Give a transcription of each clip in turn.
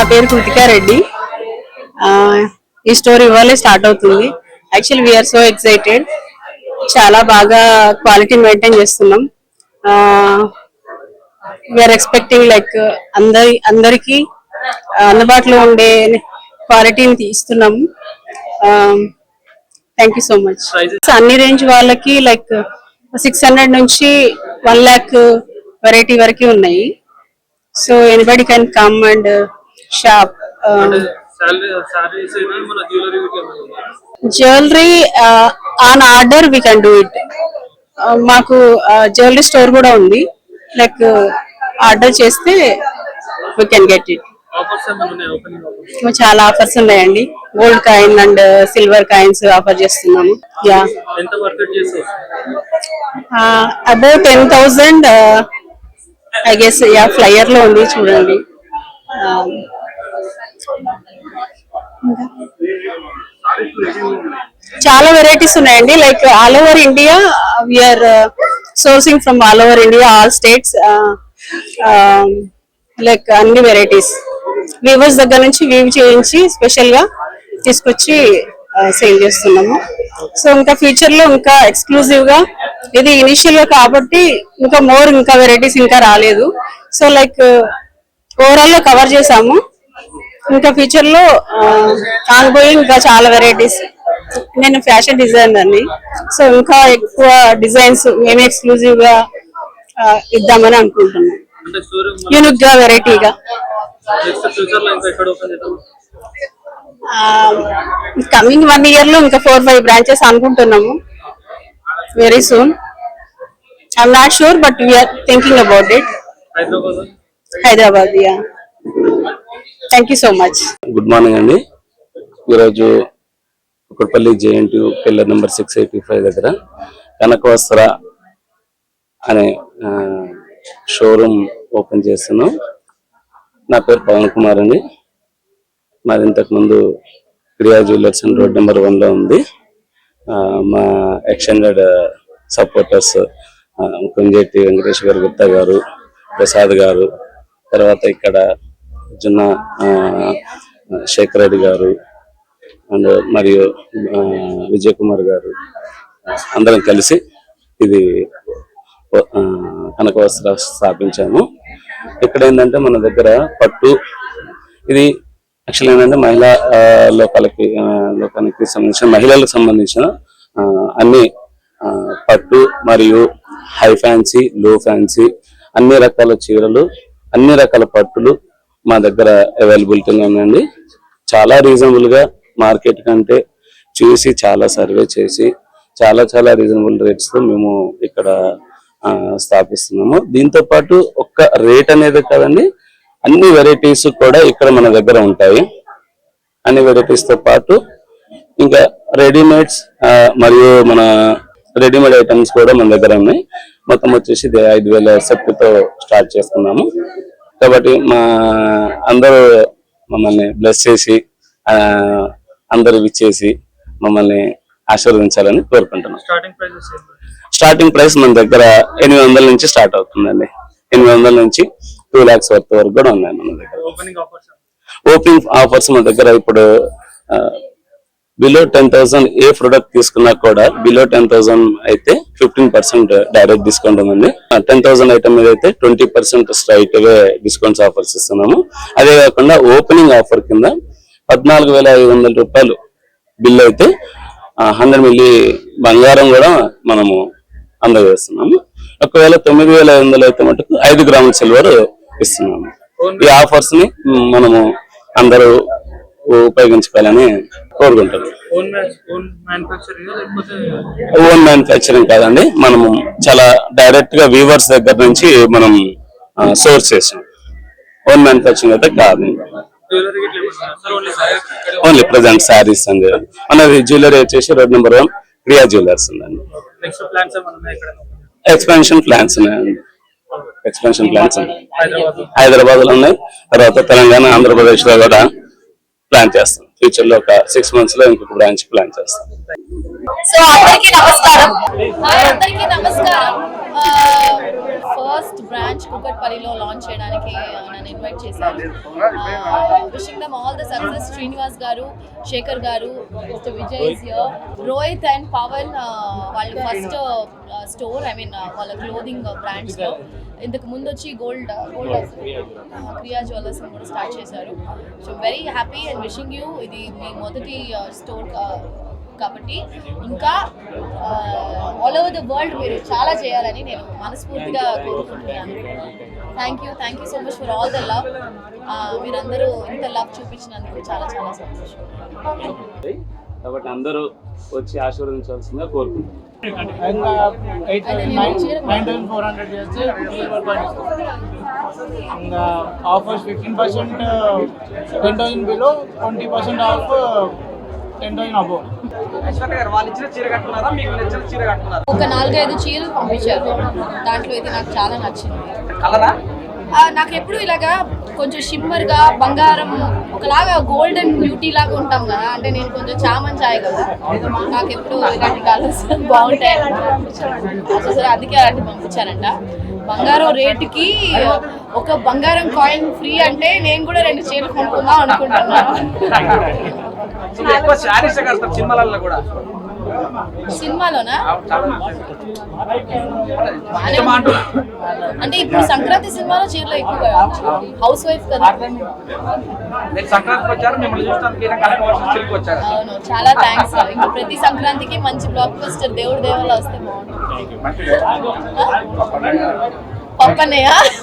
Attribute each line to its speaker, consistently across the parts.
Speaker 1: నా పేరు కృతికా రెడ్డి. ఈ స్టోర్ ఇవాళే స్టార్ట్ అవుతుంది. Actually we are so excited. చాలా బాగా క్వాలిటీ మెయింటైన్ చేస్తున్నాం. వీఆర్ ఎక్స్పెక్టింగ్ లైక్ అందరికి అందుబాటులో ఉండే క్వాలిటీని ఇస్తున్నాము. Thank you so much. అన్ని రేంజ్ వాళ్ళకి లైక్ 600 నుంచి 1 lakh వెరైటీ వరకు ఉన్నాయి. So anybody can come and shop. Jewellery on order we can do it. మాకు జ్యువెలరీ స్టోర్ కూడా ఉంది. లైక్ ఆర్డర్ చేస్తే వీ కెన్ గెట్ ఇట్. చాలా ఆఫర్స్ ఉన్నాయండి. Gold coin and silver coins offer చేస్తున్నాము. Yeah, about 10,000 I guess. Yeah, flyer లో ఉంది చూడండి. చాలా వెరైటీస్ ఉన్నాయండి. Like all over India we are sourcing from all over India, all states. Like అన్ని varieties weavers దగ్గర నుంచి వీవ్ చేయించి స్పెషల్ గా తీసుకొచ్చి సేల్ చేస్తున్నాము. సో ఇంకా ఫ్యూచర్ లో ఇంకా ఎక్స్క్లూజివ్ గా, ఇది ఇనిషియల్ గా కాబట్టి ఇంకా వెరైటీస్ ఇంకా రాలేదు. సో లైక్ ఓవరాల్ గా కవర్ చేసాము. ఇంకా ఫ్యూచర్ లో కాకపోయి ఇంకా చాలా వెరైటీస్. నేను ఫ్యాషన్ డిజైనర్ ని. సో ఇంకా ఎక్కువ డిజైన్స్ మేమే ఎక్స్క్లూజివ్ గా ఇద్దామని అనుకుంటున్నాం, యూనిక్ గా, వెరైటీగా. కమింగ్ 1 year లో ఇంకా 4-5 బ్రాంచెస్ అనుకుంటున్నాము. Very soon. I'm not sure but we are thinking about it. Hyderabad. Yeah, thank you so much.
Speaker 2: Good morning అండి. ఈరోజు కుక్కడపల్లి JNTU పిల్లర్ నెంబర్ 685 దగ్గర కనకవస్త్ర అనే షోరూమ్ ఓపెన్ చేస్తున్నాం. నా పేరు పవన్ కుమార్ అండి. మాది ఇంతకుముందు క్రియా జ్యువెలర్స్ అని రోడ్ నెంబర్ 1 లో ఉంది. మా ఎక్స్టెండెడ్ సపోర్టర్స్ కొంజేటి వెంకటేష్ గారు, గుప్తా గారు, ప్రసాద్ గారు, తర్వాత ఇక్కడ జున్నా శేఖర్ రెడ్డి గారు అండ్ మరియు విజయ్ కుమార్ గారు అందరం కలిసి ఇది కనకవస్త్ర స్థాపించాము. ఇక్కడ ఏంటంటే మన దగ్గర పట్టు, ఇది యాక్చువల్ ఏంటంటే మహిళా లోకానికి సంబంధించిన, మహిళలకు సంబంధించిన అన్ని పట్టు మరియు హై ఫ్యాన్సీ, లో ఫ్యాన్సీ, అన్ని రకాల చీరలు, అన్ని రకాల పట్టులు మా దగ్గర అవైలబిలిటీగా ఉన్నాయండి. చాలా రీజనబుల్ గా మార్కెట్ కంటే చూసి, చాలా సర్వే చేసి చాలా రీజనబుల్ రేట్స్ తో మేము ఇక్కడ స్థాపిస్తున్నాము. దీంతో పాటు ఒక్క రేట్ అనేది కాదండి, అన్ని వెరైటీస్ కూడా ఇక్కడ మన దగ్గర ఉంటాయి. అన్ని వెరైటీస్ తో పాటు ఇంకా రెడీమేడ్స్ మరియు మన రెడీమేడ్ ఐటమ్స్ కూడా మన దగ్గర ఉన్నాయి. మొత్తం వచ్చేసి 5,000 సెట్తో స్టార్ట్ చేస్తున్నాము. కాబట్టి అందరూ మమ్మల్ని బ్లెస్ చేసి, అందరూ విచ్చేసి మమ్మల్ని ఆశీర్వదించాలని కోరుకుంటున్నాం. స్టార్టింగ్ ప్రైస్ మన దగ్గర 800 నుంచి స్టార్ట్ అవుతుందండి. 800 నుంచి 2 lakhs వరకు కూడా ఉన్నాయి మన దగ్గర. ఓపెనింగ్ ఆఫర్స్ మన దగ్గర ఇప్పుడు బిలో 10,000 ఏ ప్రొడక్ట్ తీసుకున్నా కూడా బిలో 10,000 అయితే 15% డైరెక్ట్ డిస్కౌంట్ ఉందండి. 10,000 ఐటమ్ మీద అయితే 20% స్ట్రైట్ అవే డిస్కౌంట్స్ ఆఫర్స్ ఇస్తున్నాము. అదే కాకుండా ఓపెనింగ్ ఆఫర్ కింద 14,500 రూపాయలు బిల్ అయితే 100 మిల్లీ బంగారం కూడా మనము అందజేస్తున్నాము. ఒకవేళ 9,500 అయితే మటుకు 5 గ్రాముల సిల్వర్ ఇస్తున్నాము. ఈ ఆఫర్స్ ని మనము అందరూ ఉపయోగించుకోవాలని కోరుకుంటున్నాం. ఓన్ మ్యానుఫ్యాక్చరింగ్ కాదండి, మనము చాలా డైరెక్ట్ గా వీవర్స్ దగ్గర నుంచి మనం సోర్స్ చేసాం. ఓన్ మ్యానుఫ్యాక్చరింగ్ అయితే కాదు. ఓన్లీ ప్రజెంట్ శారీస్ అండి. మనది జ్యువెలరీ వచ్చేసి రోడ్ నెంబర్ 1 క్రియా జ్యువెలర్స్ ఉందండి. ఎక్స్పాన్షన్ ప్లాన్స్ ఉన్నాయండి. హైదరాబాద్ లో ఉన్నాయి. తర్వాత తెలంగాణ, ఆంధ్రప్రదేశ్ లో కూడా ప్లాన్ చేస్తాం. ఫ్యూచర్ లో ఒక 6 months లో ఇంకొక బ్రాంచ్ ప్లాన్ చేస్తాం.
Speaker 3: సో అందరికీ నమస్కారం. ఫస్ట్ బ్రాంచ్ కుకట్పల్లిలో లాంచ్ చేయడానికి నన్ను ఇన్వైట్ చేశారు. Wishing them all the success. Srinivas గారు, శేఖర్ గారు, mister Vijay is here, Rohit and Pavan వాళ్ళు ఫస్ట్ స్టోర్ వాళ్ళ క్లోదింగ్ బ్రాండ్స్ లో ఇంతకు ముందు వచ్చి గోల్డ్ క్రియా జ్యువెలర్స్ కూడా స్టార్ట్ చేశారు. So very happy and wishing you. ఇది మీ మొదటి స్టోర్ కాబట్టి ఇంకా ఆల్ ఓవర్ ద వరల్డ్ మీరు చాలా చేయాలని నేను మనస్ఫూర్తిగా కోరుకుంటున్నాను. Thank you so much for all the love. మీరందరూ ఇంత లవ్ చూపించినందుకు చాలా చాలా సంతోషం.
Speaker 2: కాబట్టి అందరూ వచ్చి ఆశీర్వదించాల్సిందిగా కోరుకుంటున్నాను.
Speaker 4: 9,400 చేస్తే ఇంకా ఆఫర్స్ 15%, 10,000 బిలో, 20% ఆఫ్ 10,000 అబోవ్.
Speaker 3: ఒక 4-5 చీరలు పంపించారు. దాంట్లో ఇది నాకు చాలా నచ్చింది. నాకు ఎప్పుడు ఇలాగా కొంచెం షిమ్మర్ గా బంగారం ఒకలాగా గోల్డెన్ బ్యూటీ లాగా ఉంటాం కదా, అంటే నేను కొంచెం చామన్ చాయ్ కదా, నాకు ఎప్పుడు ఇలాంటి కలర్స్ బాగుంటాయి సరే అందుకే అలాంటి పంపించారంట. బంగారం రేటుకి ఒక బంగారం కాయిన్ ఫ్రీ అంటే నేను కూడా 2 చీరలు కొనుక్కుందాం అనుకుంటున్నాను. సినిమాలోనా అంటే ఇప్పుడు సంక్రాంతి సినిమాలో చీరలు ఎక్కువ హౌస్ వైఫ్ కదా. అవును, చాలా థ్యాంక్స్. ఇంకా ప్రతి సంక్రాంతికి మంచి బ్లాక్ బస్టర్ దేవుడి దేవాల వస్తే బాగుంటుంది.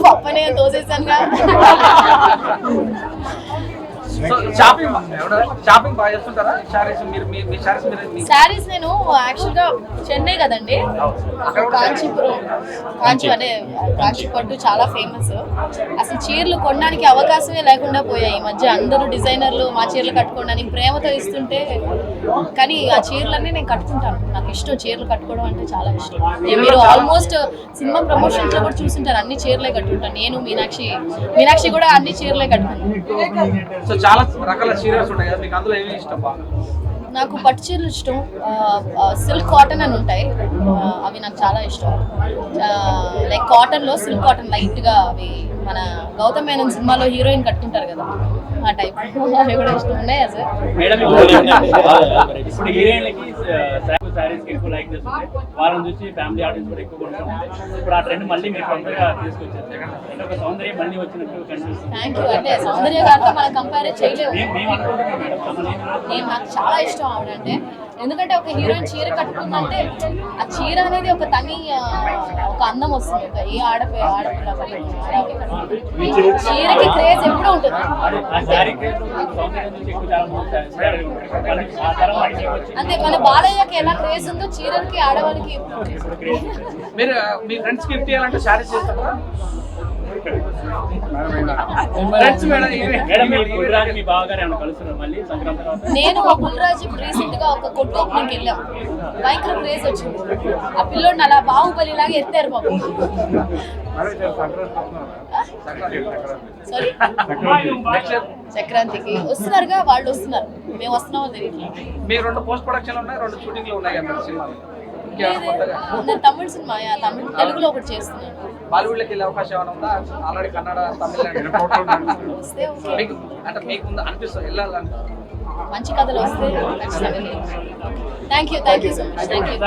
Speaker 3: పప్పనయ్య తోసేసానుగా. శారీస్ నేను యాక్చువల్ గా చెన్నై కదండి, కాంచీ అంటే కాంచీ పట్టు చాలా ఫేమస్. అసలు చీరలు కొనడానికి అవకాశమే లేకుండా పోయాయి ఈ మధ్య. అందరూ డిజైనర్లు మా చీరలు కట్టుకోవడానికి ప్రేమతో ఇస్తుంటే, కానీ ఆ చీరలన్నీ నేను కట్టుకుంటాను. నాకు ఇష్టం చీరలు కట్టుకోవడం అంటే చాలా ఇష్టం. మీరు ఆల్మోస్ట్ సినిమా ప్రమోషన్స్ లో కూడా చూస్తుంటారు, అన్ని చీరలే కట్టుకుంటాను. నేను మీనాక్షి కూడా అన్ని చీరలే కట్టుకుంటాను.
Speaker 5: చాలా రకాల చీరలు ఉంటాయి కదా, మీకు అందులో ఏమి ఇష్టం?
Speaker 3: నాకు పట్టు చీరలు ఇష్టం, సిల్క్ కాటన్ అని ఉంటాయి, అవి నాకు చాలా ఇష్టం. లైక్ కాటన్లో సిల్క్ కాటన్ లైట్గా అవి మన గౌతమ్ మేనన్ సినిమాలో హీరోయిన్ కట్టుకుంటారు కదా, ఆ టైప్ అవి కూడా ఇష్టం. ఉన్నాయా సార్?
Speaker 6: ఇప్పుడు హీరోయిన్లకి సారీస్ ఎక్కువ లైక్ చేస్తుంది, వాళ్ళని చూసి ఫ్యామిలీ ఆడియన్స్ కూడా ఎక్కువ కొంటున్నారు. ఇప్పుడు ఆ ట్రెండ్ మళ్ళీ మీరు తొందరగా తీసుకొచ్చారు, అంటే ఒక సౌందర్యం మళ్ళీ వచ్చినట్టు కనిపిస్తుంది.
Speaker 3: Thank you. అంటే సౌందర్య గారితో మనం కంపేర్ చేయలేము. నేను నాకు చాలా ఇష్టం ఆవిడంటే, ఎందుకంటే ఒక హీరోయిన్ చీర కట్టుకుందంటే ఆ చీర అనేది ఒక తని ఒక అందం వస్తుంది. ఒక ఏ ఆడపిల్ల చీరకి క్రేజ్ ఎప్పుడూ ఉంటుంది. అంతే మన బాలయ్యకి ఎలా క్రేజ్ ఉందో చీరలకి ఆడవాళ్ళకి.
Speaker 5: మీరు మీ ఫ్రెండ్స్ గిఫ్ట్ చేయాలంటే శారీస్ చేస్తారా?
Speaker 3: నేను గుల్రాజ్ రీసెంట్ గా ఒక కొట్టు ఓపెనింగ్ వెళ్ళాం, భయంకర క్రేజ్ వచ్చింది. ఆ పిల్లోడిని అలా బాహుబలి లాగా ఎత్తారు బాబు. సారీ, సంక్రాంతికి వస్తున్నారుగా వాళ్ళు, వస్తున్నారు, మేము వస్తున్నామో తెలియదు.
Speaker 5: మీ 2 పోస్ట్ ప్రొడక్షన్ ఉన్నాయి, 2 షూటింగ్లు ఉన్నాయి కదా సినిమాలు.
Speaker 3: తమిళ సినిమా, తమిళ తెలుగులో ఒకటి చేస్తున్నాను.
Speaker 5: బాలీవుడ్ లోకి వెళ్ళే అవకాశం ఏమైనా ఉందా? ఆల్రెడీ కన్నడ, తమిళ మీకు అంటే మీకు అనిపిస్తుంది వెళ్ళాలని?
Speaker 3: మంచి కథలు వస్తే ఖచ్చితంగా. Thank you so much. Thank you.